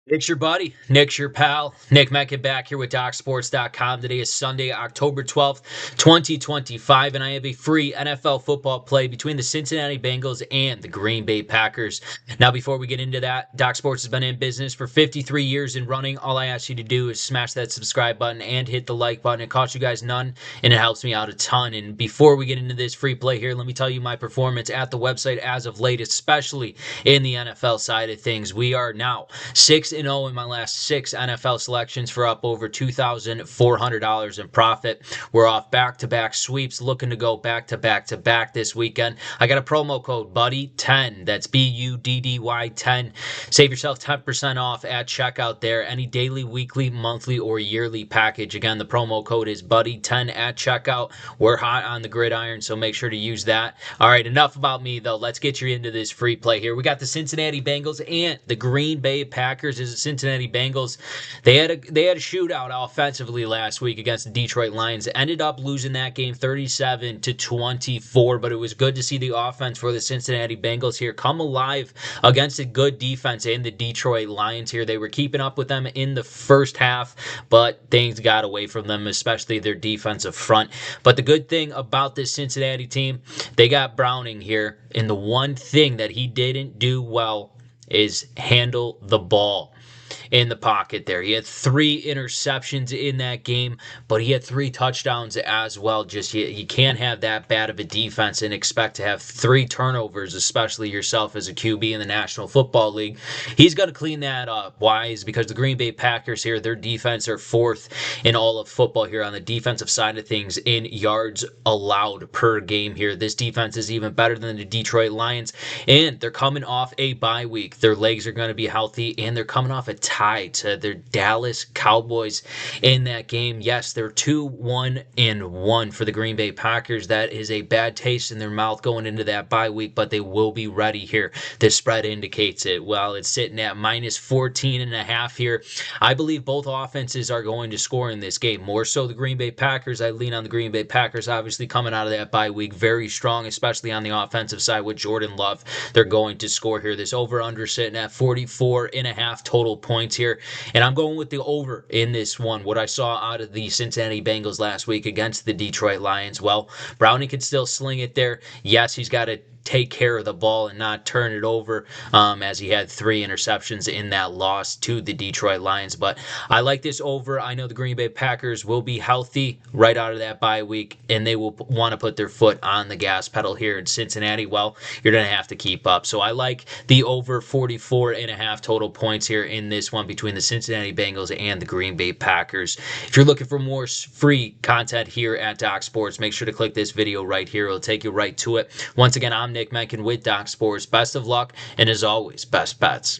Nick's your buddy. Nick's your pal. Nick Menken back here with DocSports.com. Today is Sunday, October 12th, 2025, and I have a free NFL football play between the Cincinnati Bengals and the Green Bay Packers. Now, before we get into that, Doc Sports has been in business for 53 years and running. All I ask you to do is smash that subscribe button and hit the like button. It costs you guys none, and it helps me out a ton. And before we get into this free play here, let me tell you my performance at the website as of late, especially in the NFL side of things. We are now 6-0 in my last 6 NFL selections for up over $2,400 in profit. We're off back-to-back sweeps, looking to go back-to-back-to-back this weekend. I got a promo code BUDDY10. That's BUDDY 10. Save yourself 10% off at checkout there. Any daily, weekly, monthly, or yearly package. Again, the promo code is BUDDY10 at checkout. We're hot on the gridiron, so make sure to use that. All right, enough about me, though. Let's get you into this free play here. We got the Cincinnati Bengals and the Green Bay Packers. Is the Cincinnati Bengals. They had a shootout offensively last week against the Detroit Lions. Ended up losing that game 37-24, but it was good to see the offense for the Cincinnati Bengals here come alive against a good defense in the Detroit Lions here. They were keeping up with them in the first half, but things got away from them, especially their defensive front. But the good thing about this Cincinnati team, they got Browning here, and the one thing that he didn't do well is handle the ball in the pocket there. He had 3 interceptions in that game, but he had 3 touchdowns as well. Just you can't have that bad of a defense and expect to have 3 turnovers, especially yourself as a QB in the National Football League. He's going to clean that up. Why? Is because the Green Bay Packers here, their defense are 4th in all of football here on the defensive side of things in yards allowed per game here. This defense is even better than the Detroit Lions, and they're coming off a bye week. Their legs are going to be healthy, and they're coming off a tie to their Dallas Cowboys in that game. Yes, they're 2-1-1 for the Green Bay Packers. That is a bad taste in their mouth going into that bye week, but they will be ready here. The spread indicates it. Well, it's sitting at -14.5 here. I believe both offenses are going to score in this game. More so the Green Bay Packers. I lean on the Green Bay Packers, obviously coming out of that bye week very strong, especially on the offensive side with Jordan Love. They're going to score here. This over-under sitting at 44.5 total points here. And I'm going with the over in this one. What I saw out of the Cincinnati Bengals last week against the Detroit Lions, well, Browning can still sling it there. Yes, he's got to take care of the ball and not turn it over, as he had 3 interceptions in that loss to the Detroit Lions. But I like this over. I know the Green Bay Packers will be healthy right out of that bye week, and they will want to put their foot on the gas pedal here in Cincinnati. Well, you're going to have to keep up. So I like the over 44.5 total points here in this one between the Cincinnati Bengals and the Green Bay Packers. If you're looking for more free content here at Doc Sports, make sure to click this video right here. It'll take you right to it. Once again, I'm Nick Menken with Doc Sports. Best of luck, and as always, best bets.